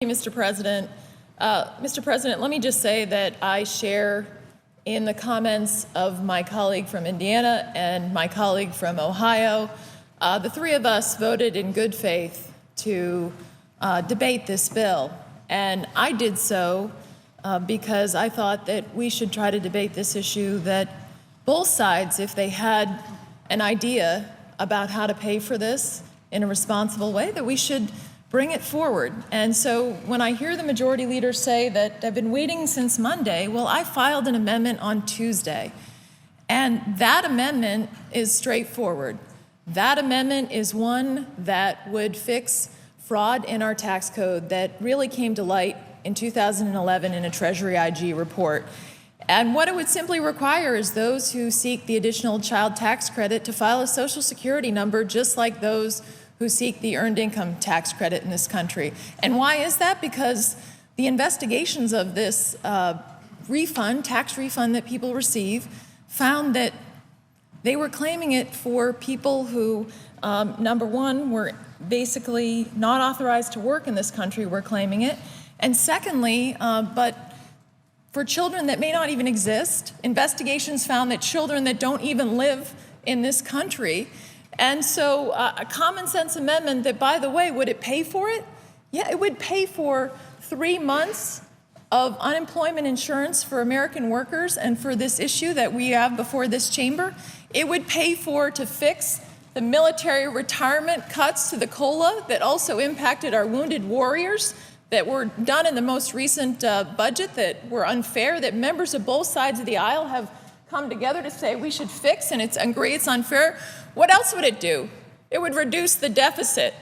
Mr. President. Mr. President, let me just say that I share in the comments of my colleague from Indiana and my colleague from Ohio. The three of us voted in good faith to debate this bill, and I did so because I thought that we should try to debate this issue, that both sides, if they had an idea about how to pay for this in a responsible way, that we should bring it forward. And so when I hear the majority leader say that I've been waiting since Monday, well, I filed an amendment on Tuesday. And that amendment is straightforward. That amendment is one that would fix fraud in our tax code that really came to light in 2011 in a Treasury IG report. And what it would simply require is those who seek the additional child tax credit to file a Social Security number just like those who seek the earned income tax credit in this country. And why is that? Because the investigations of this tax refund that people receive, found that they were claiming it for people who, number one, were basically not authorized to work in this country, were claiming it. And secondly, but for children that may not even exist. Investigations found that children that don't even live in this country. And so a common sense amendment that, by the way, would it pay for it? Yeah, it would pay for 3 months of unemployment insurance for American workers and for this issue that we have before this chamber. It would pay to fix the military retirement cuts to the COLA that also impacted our wounded warriors that were done in the most recent budget that were unfair, that members of both sides of the aisle have come together to say we should fix, and agree it's unfair. What else would it do? It would reduce the deficit.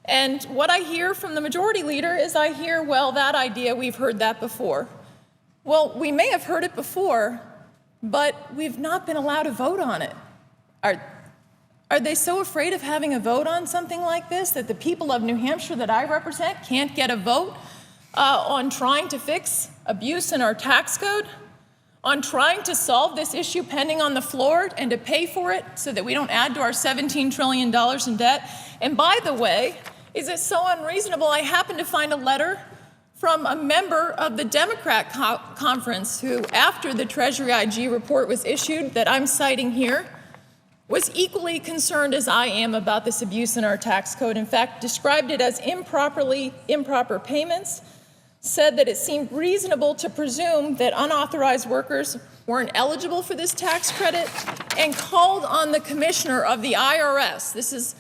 And what I hear from the majority leader is well, that idea, we've heard that before. Well, we may have heard it before, but we've not been allowed to vote on it. Are they so afraid of having a vote on something like this that the people of New Hampshire that I represent can't get a vote on trying to fix abuse in our tax code? On trying to solve this issue pending on the floor and to pay for it so that we don't add to our $17 trillion in debt? And by the way, is it so unreasonable? I happened to find a letter from a member of the Democrat conference who, after the Treasury IG report was issued that I'm citing here, was equally concerned as I am about this abuse in our tax code. In fact, described it as improper payments, said that it seemed reasonable to presume that unauthorized workers weren't eligible for this tax credit, and called on the commissioner of the IRS. This is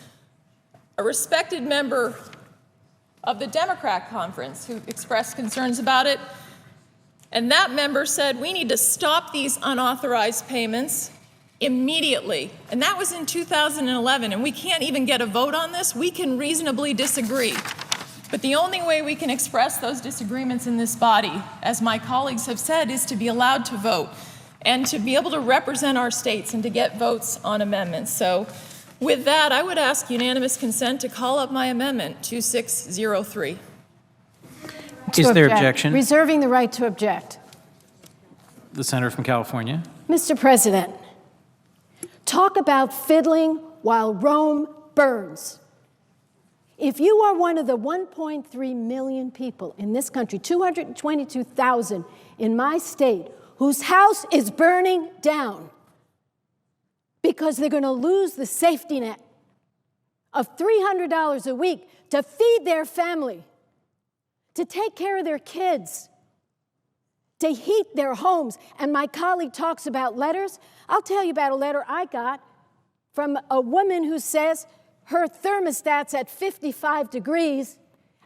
a respected member of the Democrat conference who expressed concerns about it. And that member said, we need to stop these unauthorized payments immediately. And that was in 2011, and we can't even get a vote on this. We can reasonably disagree. But the only way we can express those disagreements in this body, as my colleagues have said, is to be allowed to vote and to be able to represent our states and to get votes on amendments. So with that, I would ask unanimous consent to call up my amendment, 2603. Is there objection? Reserving the right to object. The senator from California. Mr. President, talk about fiddling while Rome burns. If you are one of the 1.3 million people in this country, 222,000 in my state, whose house is burning down because they're going to lose the safety net of $300 a week to feed their family, to take care of their kids, to heat their homes, and my colleague talks about letters, I'll tell you about a letter I got from a woman who says her thermostat's at 55 degrees,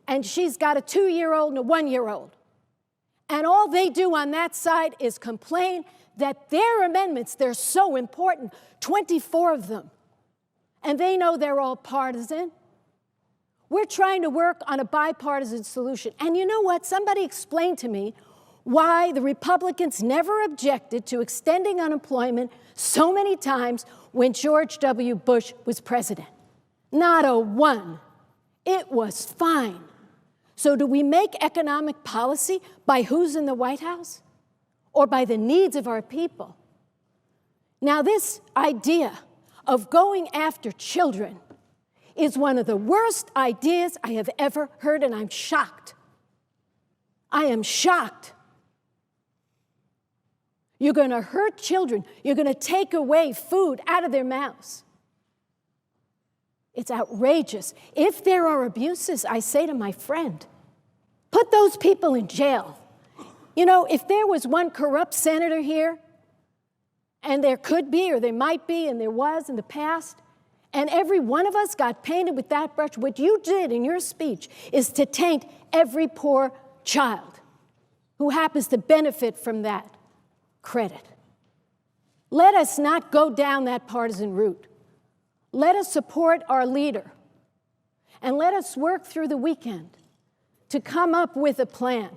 and she's got a 2-year-old and a 1-year-old. And all they do on that side is complain that their amendments, they're so important, 24 of them, and they know they're all partisan. We're trying to work on a bipartisan solution. And you know what? Somebody explained to me why the Republicans never objected to extending unemployment so many times when George W. Bush was president. Not a one. It was fine. So do we make economic policy by who's in the White House or by the needs of our people? Now, this idea of going after children is one of the worst ideas I have ever heard, and I'm shocked I am shocked. You're going to hurt children. You're going to take away food out of their mouths. It's outrageous. If there are abuses, I say to my friend, put those people in jail. You know, if there was one corrupt senator here, and there could be, or there might be, and there was in the past, and every one of us got painted with that brush, what you did in your speech is to taint every poor child who happens to benefit from that credit. Let us not go down that partisan route. Let us support our leader, and let us work through the weekend to come up with a plan.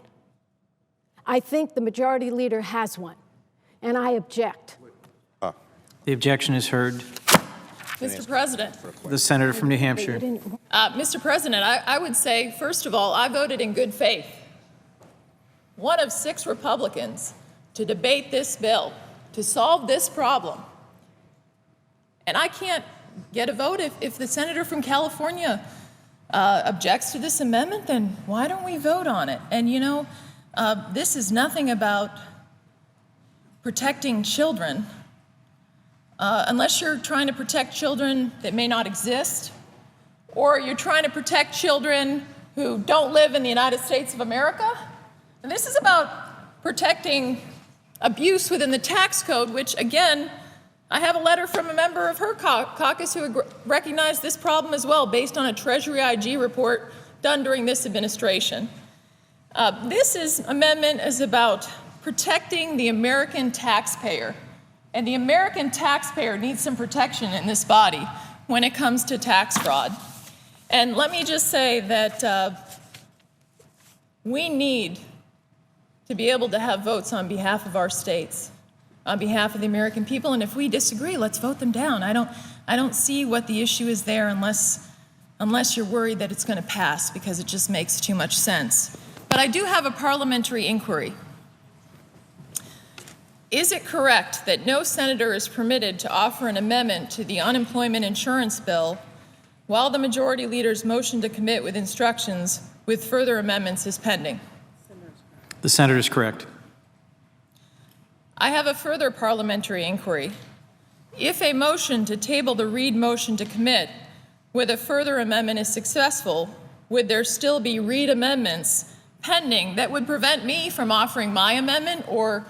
I think the majority leader has one, and I object. The objection is heard. Mr. President. The senator from New Hampshire. Mr. President, I would say, first of all, I voted in good faith. One of 6 Republicans to debate this bill, to solve this problem. And I can't get a vote if the senator from California objects to this amendment, then why don't we vote on it? And you know, this is nothing about protecting children. Unless you're trying to protect children that may not exist, or you're trying to protect children who don't live in the United States of America. And this is about protecting abuse within the tax code, which, again, I have a letter from a member of her caucus who recognized this problem as well, based on a Treasury IG report done during this administration. This amendment is about protecting the American taxpayer. And the American taxpayer needs some protection in this body when it comes to tax fraud. And let me just say that we need to be able to have votes on behalf of our states, on behalf of the American people. And if we disagree, let's vote them down. I don't see what the issue is there unless you're worried that it's going to pass, because it just makes too much sense. But I do have a parliamentary inquiry. Is it correct that no senator is permitted to offer an amendment to the unemployment insurance bill while the majority leader's motion to commit with instructions with further amendments is pending? The senator is correct. I have a further parliamentary inquiry. If a motion to table the Reid motion to commit with a further amendment is successful, would there still be Reid amendments pending that would prevent me from offering my amendment, or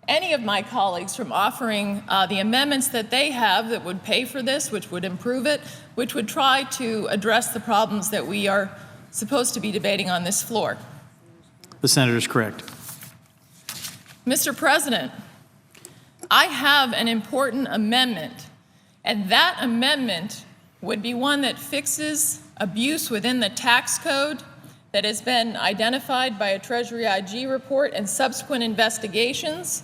any of my colleagues from offering the amendments that they have that would pay for this, which would improve it, which would try to address the problems that we are supposed to be debating on this floor? The senator is correct. Mr. President, I have an important amendment, and that amendment would be one that fixes abuse within the tax code that has been identified by a Treasury IG report and subsequent investigations.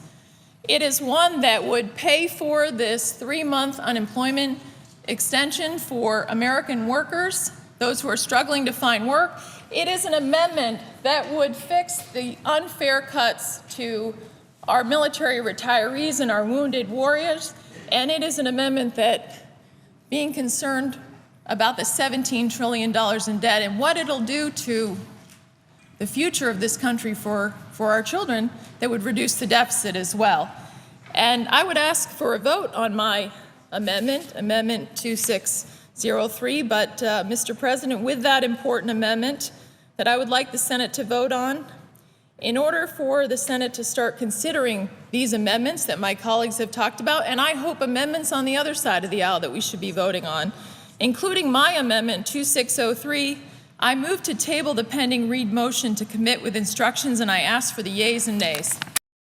It is one that would pay for this 3-month unemployment extension for American workers, those who are struggling to find work. It is an amendment that would fix the unfair cuts to our military retirees and our wounded warriors. And it is an amendment that, being concerned about the $17 trillion in debt and what it'll do to the future of this country for our children, that would reduce the deficit as well. And I would ask for a vote on my amendment, Amendment 2603. But, Mr. President, with that important amendment that I would like the Senate to vote on, in order for the Senate to start considering these amendments that my colleagues have talked about, and I hope amendments on the other side of the aisle that we should be voting on, including my amendment 2603, I move to table the pending Reid motion to commit with instructions, and I ask for the yeas and nays.